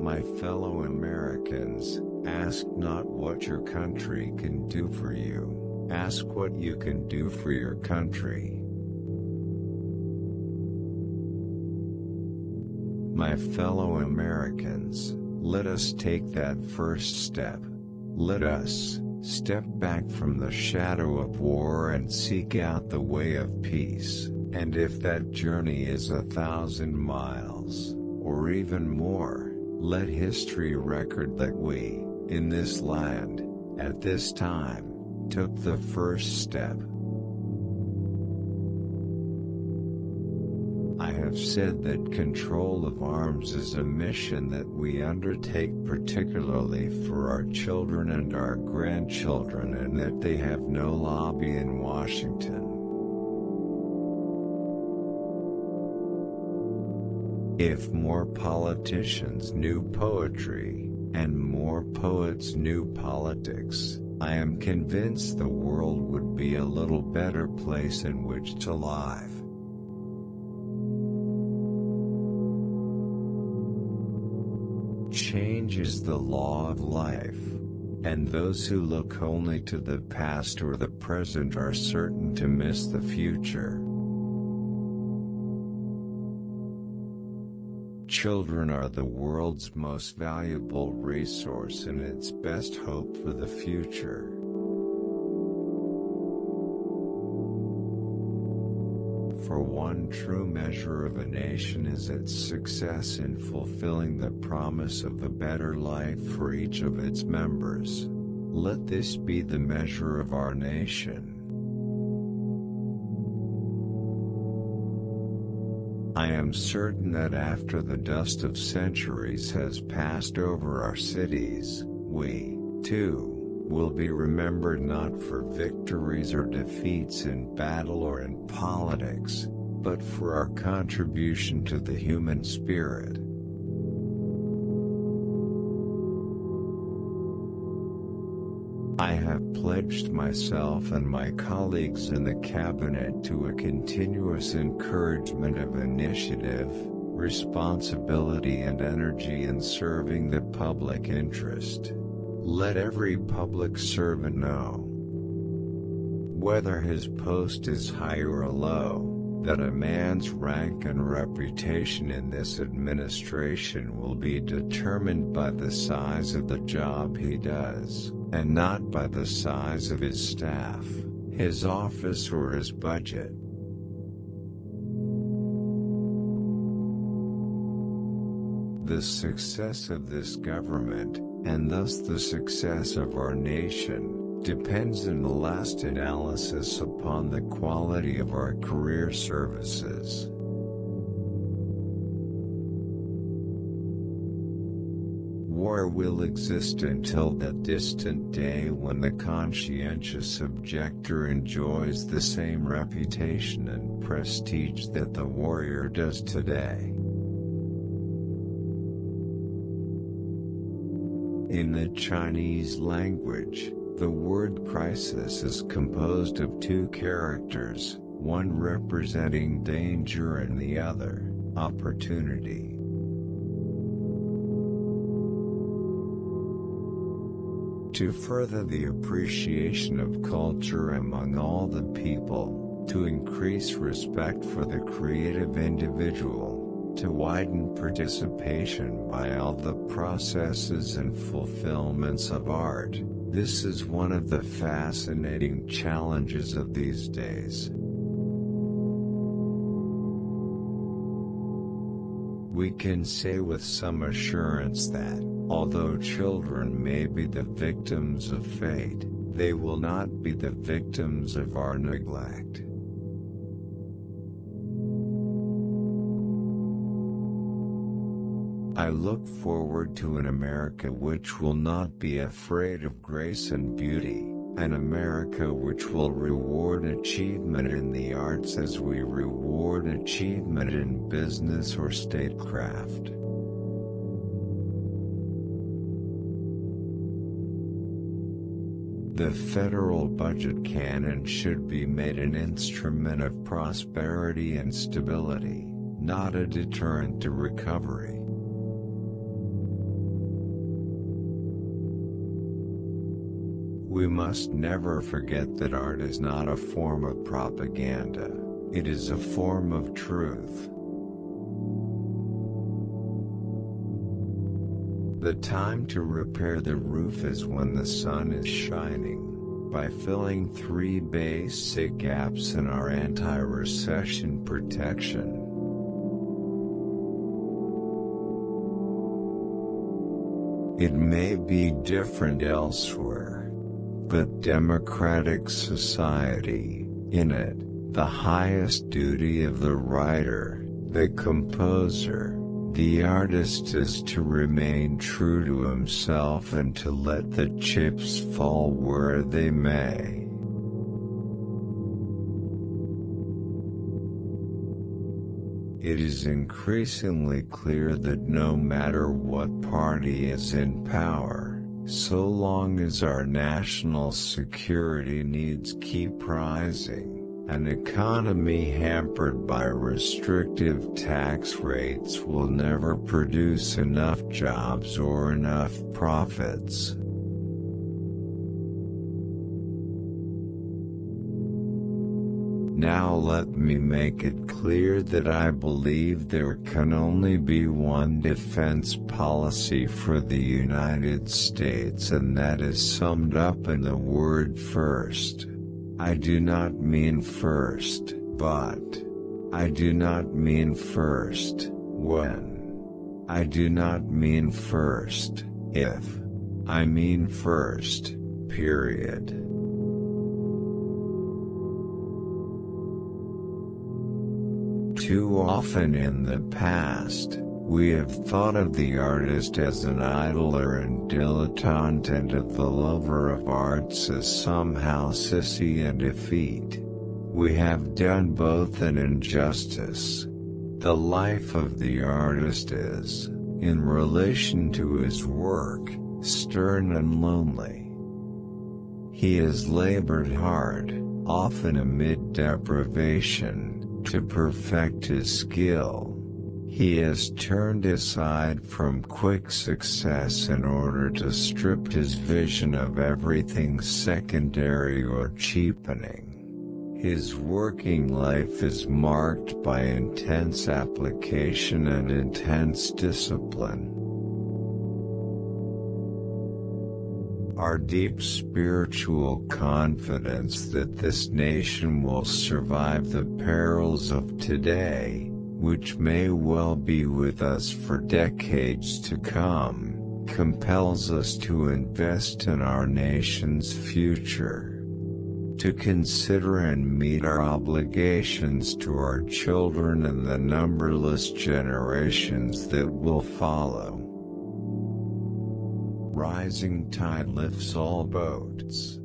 My fellow Americans, ask not what your country can do for you, ask what you can do for your country. My fellow Americans, let us take that first step. Let us step back from the shadow of war and seek out the way of peace, and if that journey is 1,000 miles, or even more, let history record that we, in this land, at this time, took the first step. I have said that control of arms is a mission that we undertake particularly for our children and our grandchildren, and that they have no lobby in Washington. If more politicians knew poetry, and more poets knew politics, I am convinced the world would be a little better place in which to live. Change is the law of life, and those who look only to the past or the present are certain to miss the future. Children are the world's most valuable resource and its best hope for the future. For one true measure of a nation is its success in fulfilling the promise of a better life for each of its members. Let this be the measure of our nation. I am certain that after the dust of centuries has passed over our cities, we, too, will be remembered not for victories or defeats in battle or in politics, but for our contribution to the human spirit. I have pledged myself and my colleagues in the cabinet to a continuous encouragement of initiative, responsibility and energy in serving the public interest. Let every public servant know, whether his post is high or low, that a man's rank and reputation in this administration will be determined by the size of the job he does, and not by the size of his staff, his office or his budget. The success of this government, and thus the success of our nation, depends in the last analysis upon the quality of our career services. War will exist until that distant day when the conscientious objector enjoys the same reputation and prestige that the warrior does today. In the Chinese language, the word crisis is composed of two characters, one representing danger and the other, opportunity. To further the appreciation of culture among all the people, to increase respect for the creative individual, to widen participation by all the processes and fulfillments of art, this is one of the fascinating challenges of these days. We can say with some assurance that, although children may be the victims of fate, they will not be the victims of our neglect. I look forward to an America which will not be afraid of grace and beauty, an America which will reward achievement in the arts as we reward achievement in business or statecraft. The federal budget can and should be made an instrument of prosperity and stability, not a deterrent to recovery. We must never forget that art is not a form of propaganda, it is a form of truth. The time to repair the roof is when the sun is shining, by filling 3 basic gaps in our anti-recession protection. It may be different elsewhere, but democratic society, in it, the highest duty of the writer, the composer, the artist is to remain true to himself and to let the chips fall where they may. It is increasingly clear that no matter what party is in power, so long as our national security needs keep rising, an economy hampered by restrictive tax rates will never produce enough jobs or enough profits. Now let me make it clear that I believe there can only be one defense policy for the United States, and that is summed up in the word first. I do not mean first, but. I do not mean first, when. I do not mean first, if. I mean first, period. Too often in the past, we have thought of the artist as an idler and dilettante, and of the lover of arts as somehow sissy and effete. We have done both an injustice. The life of the artist is, in relation to his work, stern and lonely. He has labored hard, often amid deprivation, to perfect his skill. He has turned aside from quick success in order to strip his vision of everything secondary or cheapening. His working life is marked by intense application and intense discipline. Our deep spiritual confidence that this nation will survive the perils of today, which may well be with us for decades to come, compels us to invest in our nation's future, to consider and meet our obligations to our children and the numberless generations that will follow. Rising tide lifts all boats.